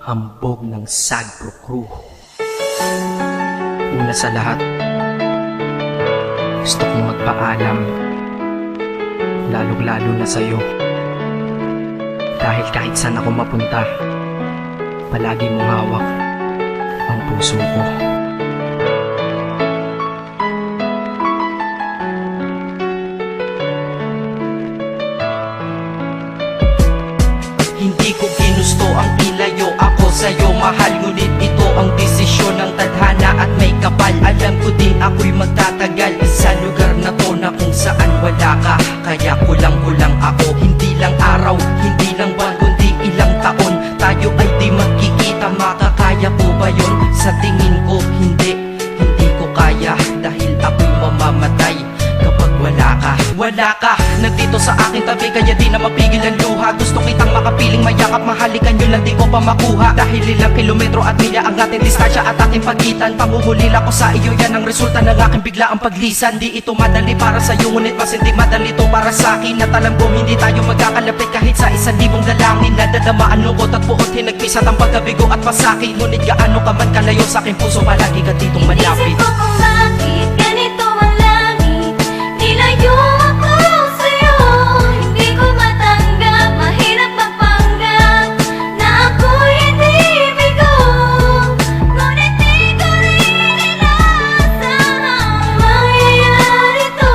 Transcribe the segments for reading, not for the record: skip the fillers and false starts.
hambog ng Sagpro Crew. Una sa lahat, gusto kong magpaalam, lalong-lalo na sa'yo. Dahil kahit saan ako mapunta, palagi mong hawak ang puso ko. Hindi ko ginusto ang ilayo ako sa'yo, mahal. Ngunit ito ang desisyon ng tadhana at may kapal. Alam ko din ako'y magtatagal sa lugar na to na kung saan wala ka. Kaya kulang-kulang ako, hindi lang araw, hindi lang buwan, kundi ilang taon. Tayo ay di magkikita, makakaya po ba yun? Sa tingin ko hindi ko kaya. Dahil ako'y mamamatay kapag wala ka. Wala ka, nandito sa aking tabi, kaya di na mapigil ang luha. Gusto kitang makapiling, mayakap, mahalikan, yun lang di ko pa makuha. Dahil ilang kilometro at milya ang ating distansya at ating pagitan. Panguhulila ko sa iyo, yan ang resulta ng aking biglaang paglisan. Di ito madali para sa'yo, ngunit mas hindi madali to para sa'kin. At alam ko hindi tayo magkakalapit kahit sa 1,000 dalangin. Nadadama ang lungkot at puot, hinagpisat ang pagkabigo at pasakit. Ngunit gaano ka man kalayo sa aking puso, palagi ka ditong malapit. Isip ko kung bakit ganito ang langit, nilayo ako sa'yo. Hindi ko matanggap, mahirap magpanggap na ako'y hindi bigo. Ngunit di ko rin inaasahang mangyayari to.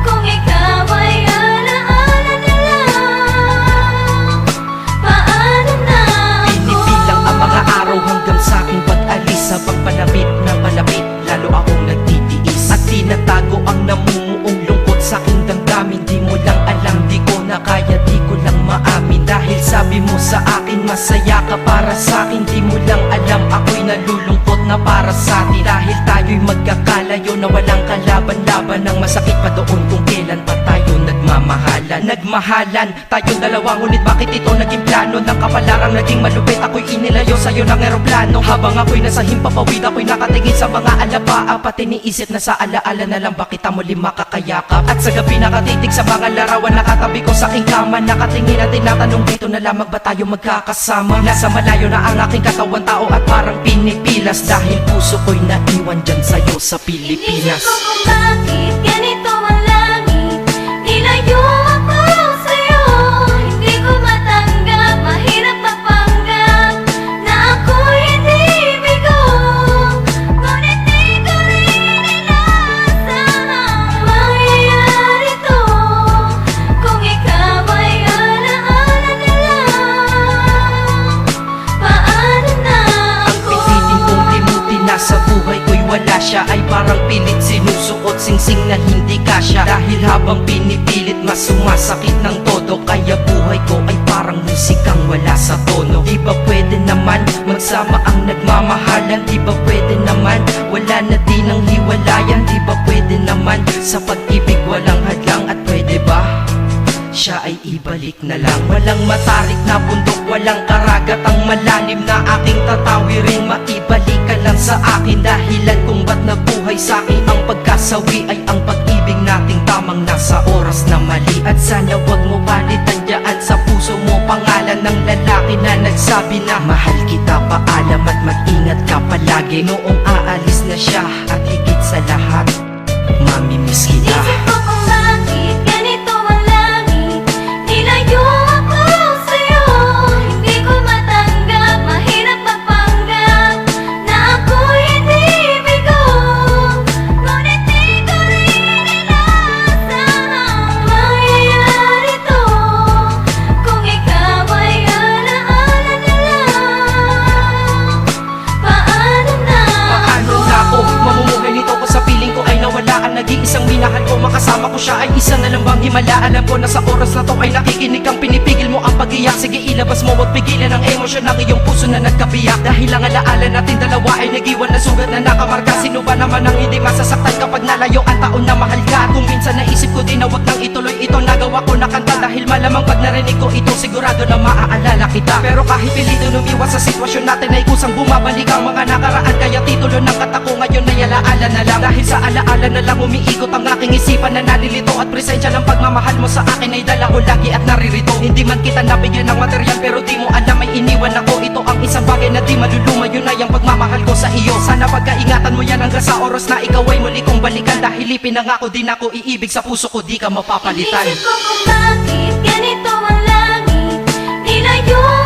Kung ikaw ay alaala na lang, paano na ako? Pinipilang ang mga araw hanggang sa aking pag-alis. Sa pagpalapit na malapit, lalo akong nagtitiis. At tinatago ang namumuong lungkot sa aking damdamin. Di mo lang alam, di ko na kaya, di ko lang maamin. Dahil sabi mo sa akin, masaya ka para sa akin. Di mo lang alam, ako'y nalulungkot na para sa atin. Dahil tayo'y magkakalayo na walang kalaban-laban. Ang masakit pa doon kung kailan pa tayo nagmahalan tayong dalawa, ngunit bakit ito naging plano? Ng kapalarang naging malupit, ako'y inilayo sa'yo ng eroplano. Habang ako'y nasa himpapawid, ako'y nakatingin sa mga alapaa. Pati niisip na sa alaala na lang, bakit muli makakayakap? At sa gabi nakatitig sa mga larawan, nakatabi ko sa aking kama. Nakatingin at tinatanong, dito na lamang ba tayo magkakasama? Nasa malayo na ang aking katawan, tao at parang pinipilas. Dahil puso ko'y naiwan dyan sa'yo sa Pilipinas. Inisip ko kung bakit ganito ang langit, nilayo ako sa'yo. Hindi ko matanggap, mahirap magpanggap na ako'y hindi bigo. Ngunit di ko rin inaasahang mangyayari to. Kung ikaw ay alaala na lang, paano na Ang ako? pilitin kong limutin na sa buhay ko'y wala siya, ay parang pilit sinusuot, singsing na hindi kasya. Dahil habang pinipilit, mas sumasakit ng todo. Kaya buhay ko ay parang musikang wala sa tono. Di ba pwede naman magsama ang nagmamahalan? Di ba pwede naman wala na din ang hiwalayan? Di ba pwede naman sa pag-ibig walang hadlang? At pwede ba siya ay ibalik na lang? Walang matarik na bundok, walang karagat ang malalim na aking tatawirin. Maibalik ka lang sa akin, dahilan kung ba't nabuhay sa akin ang pagkasawi ay ang pag-ibig nating tamang nasa oras na mali. At sana wag mo palitan dyan sa puso mo pangalan ng lalaki na nagsabi na mahal kita, paalam at mag-ingat ka palagi. Noong aalis na siya at higit sa lahat, mamimiss kita. Inisip ko kung bakit ganito ang langit, nilayo ako sa'yo. Hindi ko matanggap, mahirap magpanggap na ako'y hindi bigo. Ngunit di ko rin inaasahang mangyayari to. Kung ikaw ay alaala na lang, paano na Paano na ako mamumuhay nito ko sa piling ko ay nawalaan? Nag-iisang minahal ko, makasama ko siya ay isa na lang bang himala? Alam ko na sa oras na to ay nakikinig kang pinipigil mo ang pag-iyak. Sige ilabas mo at pigilan ang emosyon ng iyong puso na nagkabiyak. Dahil ang alaala natin dalawa ay pinag-iwan na sugat na nakamarka. Sino ba naman ang hindi masasaktan kapag nalayo ang taon na mahal ka? Kung minsan naisip ko din na wag nang ituloy ito, nagawa ko na kanta dahil malamang pag narinig ko ito, sigurado na maaalala kita. Pero kahit pilito lumiwas sa sitwasyon natin ay kusang bumabalik ang mga nakaraan. Kaya titulo ng kata ko ngayon ay alaala na lang. Dahil sa alaala na lang umiikot ang aking isipan na nalilito. At presensya ng pagmamahal mo sa akin ay dala ko lagi at naririto. Hindi man kita nabigyan ng material pero di mo alam ay iniwan ako. Ito ang isang bagay na di maluluma, yun ay ang pagmamahal ko sa iyo. Sana pagkaingatan mo yan hanggang sa oras na ikaw ay muli kong balikan. Dahil ipinangako din ako iibig sa puso ko, di ka mapapalitan. Iniisip ko kung bakit ganito ang langit. Nilayo